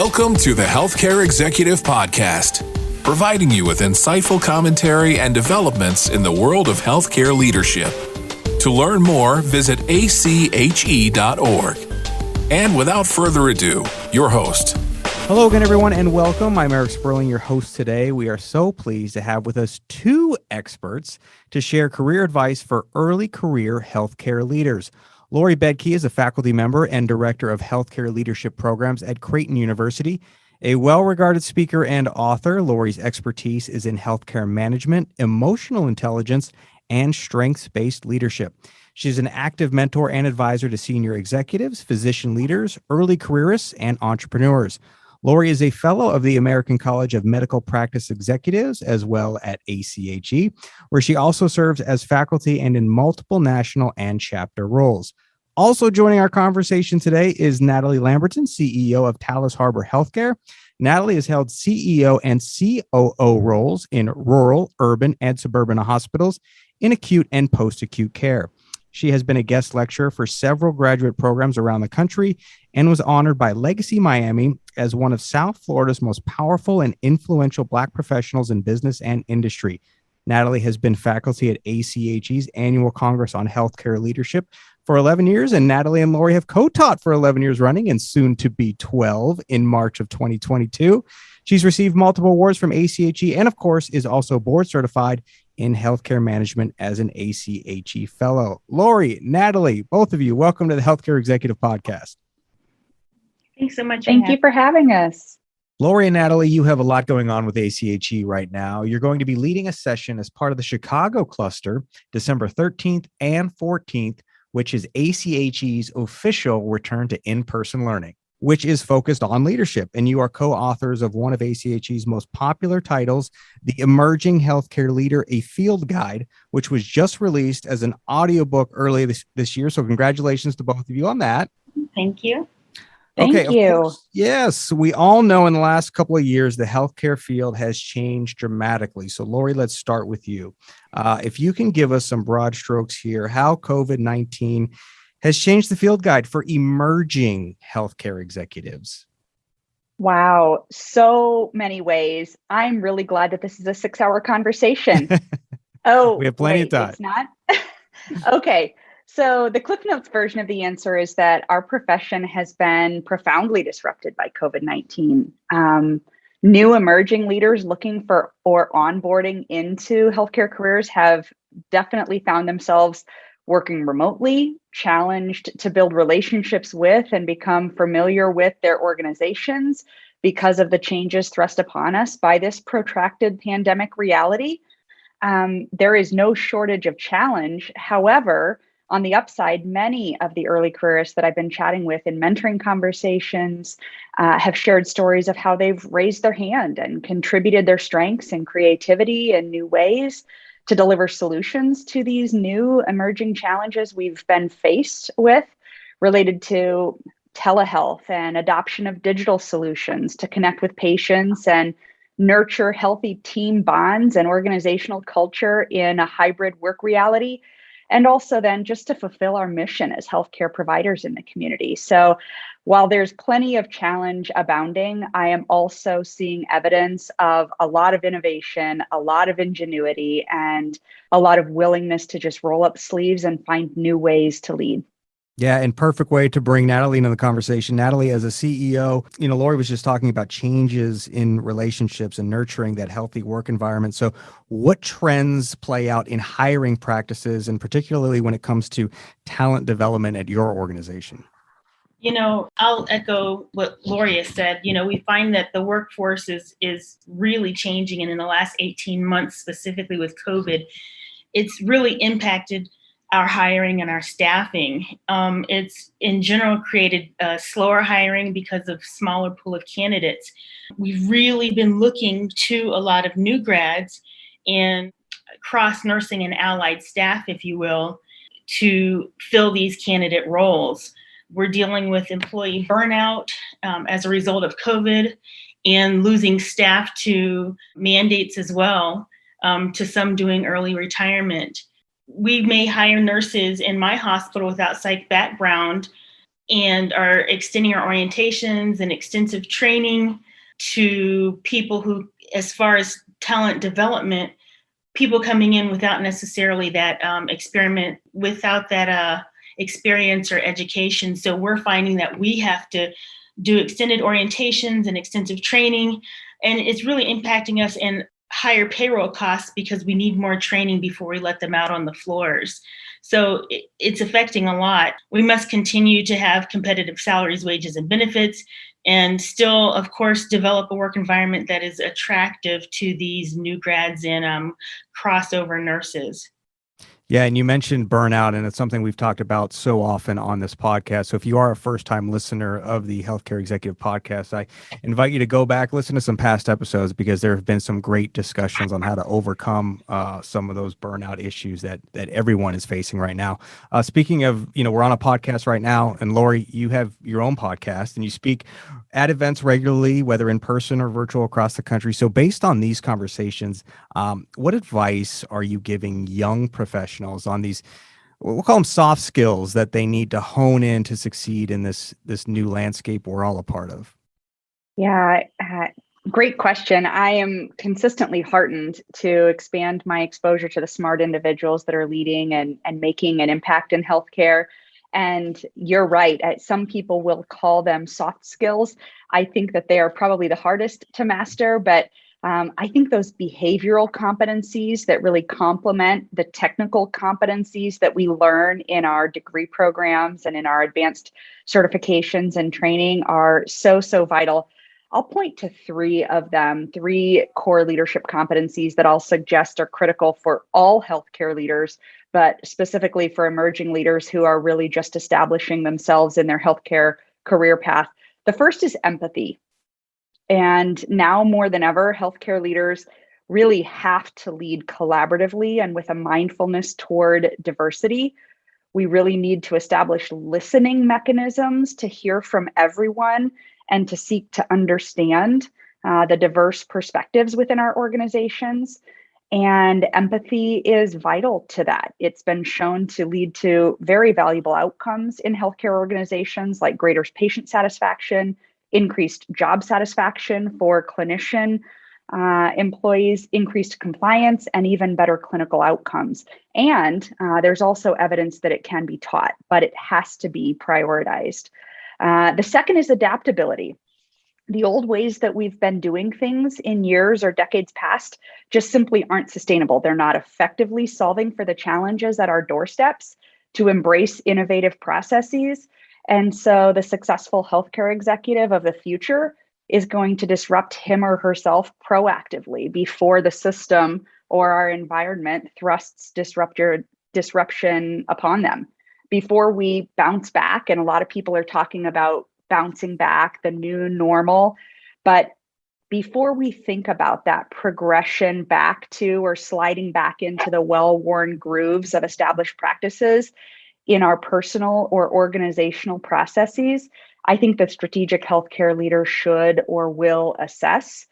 Welcome to the Healthcare Executive Podcast, providing you with insightful commentary and developments in the world of healthcare leadership. To learn more, visit ache.org. And without further ado, your host. Hello again, everyone, and welcome. I'm Eric Sperling, your host today. We are so pleased to have with us two experts to share career advice for early career healthcare leaders. Laurie Baedke is a faculty member and director of healthcare leadership programs at Creighton University. A well-regarded speaker and author, Laurie's expertise is in healthcare management, emotional intelligence, and strengths-based leadership. She's an active mentor and advisor to senior executives, physician leaders, early careerists, and entrepreneurs. Laurie is a fellow of the American College of Medical Practice Executives, as well at ACHE, where she also serves as faculty and in multiple national and chapter roles. Also joining our conversation today is Natalie Lamberton, CEO of Talas Harbor Healthcare. Natalie has held CEO and COO roles in rural, urban, and suburban hospitals in acute and post-acute care. She has been a guest lecturer for several graduate programs around the country and was honored by Legacy Miami as one of South Florida's most powerful and influential Black professionals in business and industry. Natalie has been faculty at ACHE's Annual Congress on Healthcare Leadership for 11 years, and Natalie and Laurie have co-taught for 11 years running and soon to be 12 in March of 2022. She's received multiple awards from ACHE and, of course, is also board certified in healthcare management as an ACHE fellow. Laurie, Natalie, both of you, welcome to the Healthcare Executive Podcast. Thanks so much. Thank you for having us. Laurie and Natalie, you have a lot going on with ACHE right now. You're going to be leading a session as part of the Chicago cluster, December 13th and 14th, which is ACHE's official return to in-person learning, which is focused on leadership. And you are co-authors of one of ACHE's most popular titles, The Emerging Healthcare Leader, a Field Guide, which was just released as an audiobook earlier this year. So congratulations to both of you on that. Thank you. Thank you. Course, yes, we all know in the last couple of years, the healthcare field has changed dramatically. So Laurie, let's start with you. If you can give us some broad strokes here, how COVID-19 has changed the field guide for emerging healthcare executives. Wow, so many ways. I'm really glad that this is a 6-hour conversation. We have plenty of time. It's not? Okay, so the Cliff Notes version of the answer is that our profession has been profoundly disrupted by COVID-19. New emerging leaders looking for or onboarding into healthcare careers have definitely found themselves working remotely, challenged to build relationships with and become familiar with their organizations because of the changes thrust upon us by this protracted pandemic reality. There is no shortage of challenge. However, on the upside, many of the early careerists that I've been chatting with in mentoring conversations have shared stories of how they've raised their hand and contributed their strengths and creativity in new ways to deliver solutions to these new emerging challenges we've been faced with related to telehealth and adoption of digital solutions to connect with patients and nurture healthy team bonds and organizational culture in a hybrid work reality. And also then just to fulfill our mission as healthcare providers in the community. So while there's plenty of challenge abounding, I am also seeing evidence of a lot of innovation, a lot of ingenuity, and a lot of willingness to just roll up sleeves and find new ways to lead. Yeah, and perfect way to bring Natalie into the conversation. Natalie, as a CEO, Laurie was just talking about changes in relationships and nurturing that healthy work environment. So what trends play out in hiring practices, and particularly when it comes to talent development at your organization? I'll echo what Laurie has said. We find that the workforce is really changing. And in the last 18 months, specifically with COVID, it's really impacted our hiring and our staffing. It's in general created slower hiring because of smaller pool of candidates. We've really been looking to a lot of new grads and cross nursing and allied staff, if you will, to fill these candidate roles. We're dealing with employee burnout as a result of COVID and losing staff to mandates as well, to some doing early retirement. We may hire nurses in my hospital without psych background and are extending our orientations and extensive training to people who, as far as talent development, people coming in without necessarily that without that experience or education. So we're finding that we have to do extended orientations and extensive training, and it's really impacting us in higher payroll costs because we need more training before we let them out on the floors. So it's affecting a lot. We must continue to have competitive salaries, wages, and benefits, and still, of course, develop a work environment that is attractive to these new grads and crossover nurses. Yeah, and you mentioned burnout, and it's something we've talked about so often on this podcast. So if you are a first-time listener of the Healthcare Executive Podcast, I invite you to go back, listen to some past episodes, because there have been some great discussions on how to overcome some of those burnout issues that everyone is facing right now. Speaking of, we're on a podcast right now, and Laurie, you have your own podcast, and you speak at events regularly, whether in person or virtual, across the country. So based on these conversations, what advice are you giving young professionals on these, we'll call them soft skills, that they need to hone in to succeed in this new landscape we're all a part of? Yeah, great question. I am consistently heartened to expand my exposure to the smart individuals that are leading and making an impact in healthcare. And you're right. Some people will call them soft skills. I think that they are probably the hardest to master, but I think those behavioral competencies that really complement the technical competencies that we learn in our degree programs and in our advanced certifications and training are so vital. I'll point to three of them, three core leadership competencies that I'll suggest are critical for all healthcare leaders, but specifically for emerging leaders who are really just establishing themselves in their healthcare career path. The first is empathy. And now more than ever, healthcare leaders really have to lead collaboratively and with a mindfulness toward diversity. We really need to establish listening mechanisms to hear from everyone and to seek to understand the diverse perspectives within our organizations. And empathy is vital to that. It's been shown to lead to very valuable outcomes in healthcare organizations, like greater patient satisfaction, increased job satisfaction for clinician employees, increased compliance, and even better clinical outcomes. And there's also evidence that it can be taught, but it has to be prioritized. The second is adaptability. The old ways that we've been doing things in years or decades past just simply aren't sustainable. They're not effectively solving for the challenges at our doorsteps to embrace innovative processes. And so the successful healthcare executive of the future is going to disrupt him or herself proactively before the system or our environment thrusts disruption upon them. Before we bounce back, and a lot of people are talking about bouncing back, the new normal, but before we think about that progression back to or sliding back into the well-worn grooves of established practices in our personal or organizational processes, I think that strategic healthcare leaders should or will assess,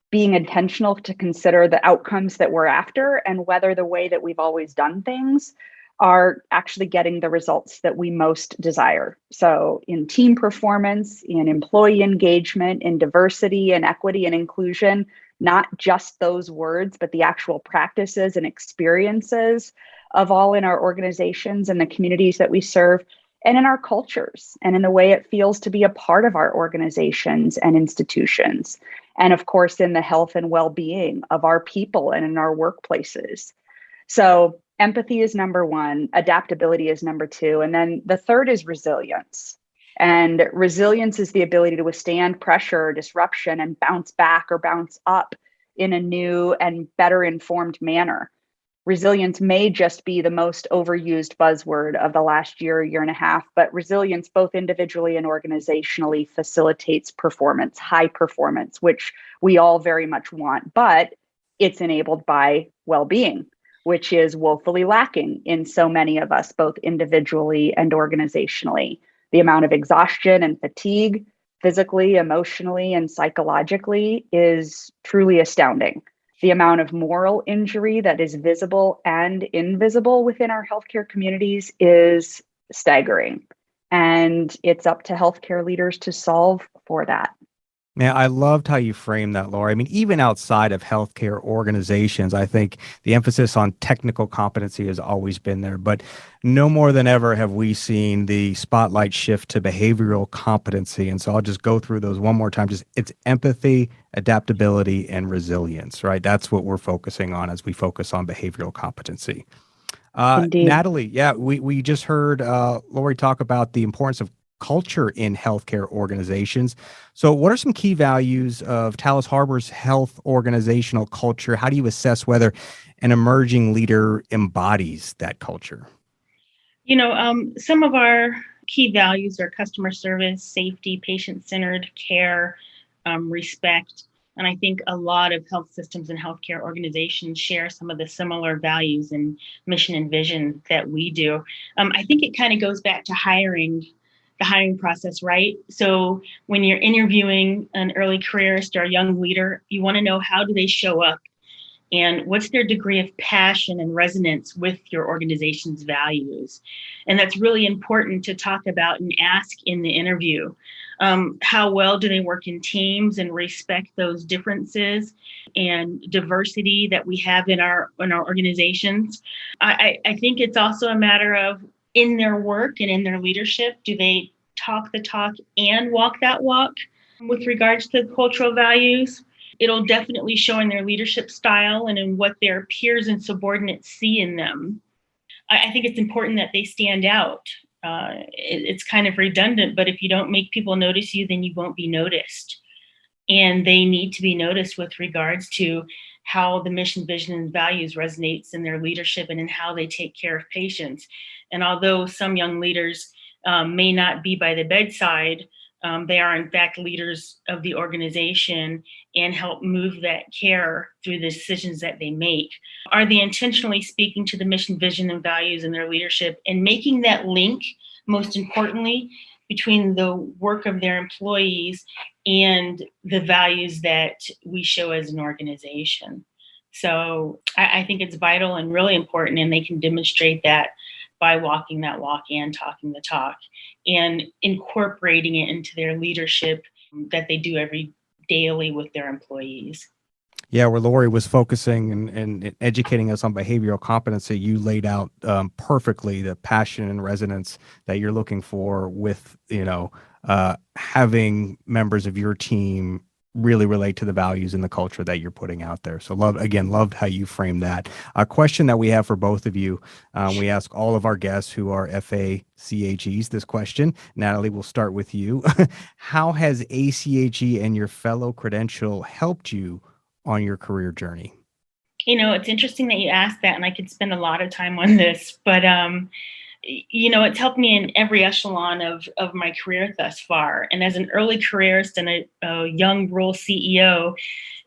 being intentional to consider the outcomes that we're after and whether the way that we've always done things are actually getting the results that we most desire. So in team performance, in employee engagement, in diversity and equity and inclusion, not just those words, but the actual practices and experiences of all in our organizations and the communities that we serve, and in our cultures, and in the way it feels to be a part of our organizations and institutions. And of course, in the health and well-being of our people and in our workplaces. So empathy is number one, adaptability is number two, and then the third is resilience. And resilience is the ability to withstand pressure or disruption and bounce back or bounce up in a new and better informed manner. Resilience may just be the most overused buzzword of the last year and a half, but resilience, both individually and organizationally, facilitates performance, high performance, which we all very much want, but it's enabled by well-being, which is woefully lacking in so many of us, both individually and organizationally. The amount of exhaustion and fatigue, physically, emotionally, and psychologically, is truly astounding. The amount of moral injury that is visible and invisible within our healthcare communities is staggering. And it's up to healthcare leaders to solve for that. Man, I loved how you framed that, Laura. I mean, even outside of healthcare organizations, I think the emphasis on technical competency has always been there. But no more than ever have we seen the spotlight shift to behavioral competency. And so I'll just go through those one more time. Just it's empathy, adaptability, and resilience, right? That's what we're focusing on as we focus on behavioral competency. Indeed. Natalie, yeah, we just heard Laurie talk about the importance of culture in healthcare organizations. So what are some key values of Talas Harbor's health organizational culture? How do you assess whether an emerging leader embodies that culture? Some of our key values are customer service, safety, patient-centered care, respect. And I think a lot of health systems and healthcare organizations share some of the similar values and mission and vision that we do. I think it kind of goes back to the hiring process, right? So when you're interviewing an early careerist or a young leader, you want to know, how do they show up and what's their degree of passion and resonance with your organization's values. And that's really important to talk about and ask in the interview. How well do they work in teams and respect those differences and diversity that we have in our organizations? I think it's also a matter of, in their work and in their leadership, do they talk the talk and walk that walk with regards to cultural values? It'll definitely show in their leadership style and in what their peers and subordinates see in them. I think it's important that they stand out. It's kind of redundant, but if you don't make people notice you, then you won't be noticed. And they need to be noticed with regards to how the mission, vision, and values resonates in their leadership and in how they take care of patients. And although some young leaders may not be by the bedside, they are in fact leaders of the organization and help move that care through the decisions that they make. Are they intentionally speaking to the mission, vision, and values in their leadership and making that link, most importantly, between the work of their employees and the values that we show as an organization? So I think it's vital and really important, and they can demonstrate that by walking that walk and talking the talk and incorporating it into their leadership that they do daily with their employees. Yeah, where Laurie was focusing and educating us on behavioral competency, you laid out perfectly the passion and resonance that you're looking for with, having members of your team really relate to the values and the culture that you're putting out there. So loved how you framed that. A question that we have for both of you, we ask all of our guests who are FACHEs this question. Natalie, we'll start with you. How has ACHE and your fellow credential helped you on your career journey? It's interesting that you asked that, and I could spend a lot of time on this, but it's helped me in every echelon of my career thus far. And as an early careerist and a young role CEO,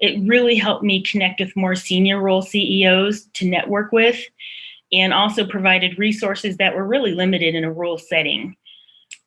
it really helped me connect with more senior role CEOs to network with, and also provided resources that were really limited in a rural setting.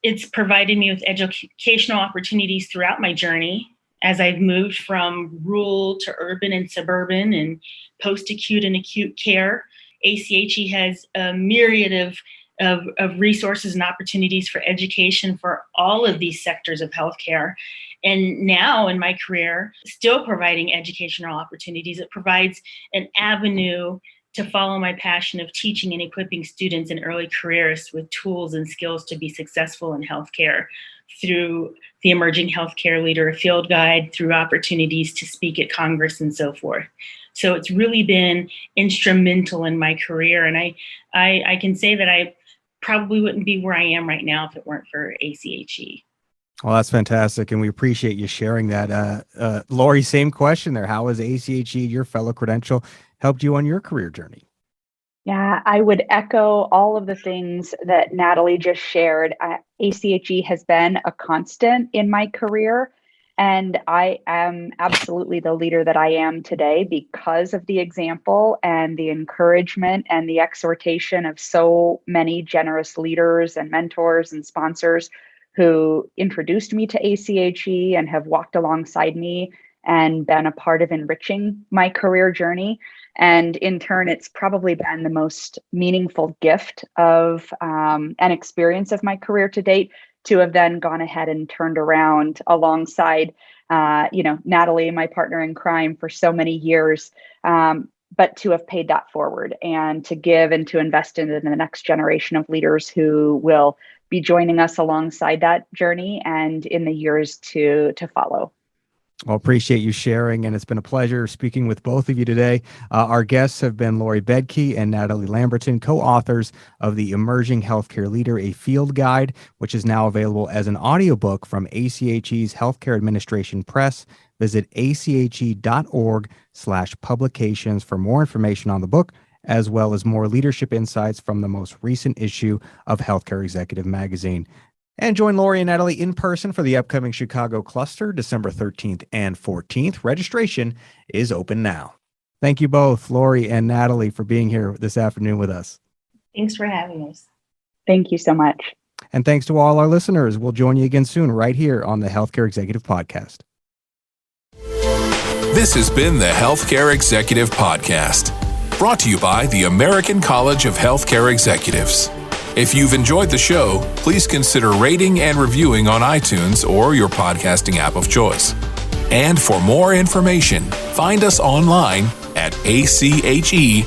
It's provided me with educational opportunities throughout my journey as I've moved from rural to urban and suburban and post-acute and acute care. ACHE has a myriad of resources and opportunities for education for all of these sectors of healthcare. And now in my career, still providing educational opportunities, it provides an avenue to follow my passion of teaching and equipping students and early careerists with tools and skills to be successful in healthcare through the Emerging Healthcare Leader Field Guide, through opportunities to speak at Congress and so forth. So it's really been instrumental in my career. And I can say that I probably wouldn't be where I am right now if it weren't for ACHE. Well, that's fantastic. And we appreciate you sharing that. Laurie, same question there. How has ACHE, your fellow credential, helped you on your career journey? Yeah, I would echo all of the things that Natalie just shared. ACHE has been a constant in my career, and I am absolutely the leader that I am today because of the example and the encouragement and the exhortation of so many generous leaders and mentors and sponsors who introduced me to ACHE and have walked alongside me and been a part of enriching my career journey. And in turn, it's probably been the most meaningful gift of an experience of my career to date to have then gone ahead and turned around alongside, Natalie, my partner in crime for so many years, but to have paid that forward and to give and to invest in the next generation of leaders who will be joining us alongside that journey and in the years to follow. Well, appreciate you sharing, and it's been a pleasure speaking with both of you today. Our guests have been Laurie Baedke and Natalie Lamberton, co-authors of the Emerging Healthcare Leader, a Field Guide, which is now available as an audiobook from ACHE's Healthcare Administration Press. Visit ache.org/publications for more information on the book, as well as more leadership insights from the most recent issue of Healthcare Executive Magazine. And join Laurie and Natalie in person for the upcoming Chicago Cluster, December 13th and 14th. Registration is open now. Thank you both, Laurie and Natalie, for being here this afternoon with us. Thanks for having us. Thank you so much. And thanks to all our listeners. We'll join you again soon right here on the Healthcare Executive Podcast. This has been the Healthcare Executive Podcast, brought to you by the American College of Healthcare Executives. If you've enjoyed the show, please consider rating and reviewing on iTunes or your podcasting app of choice. And for more information, find us online at ache.org.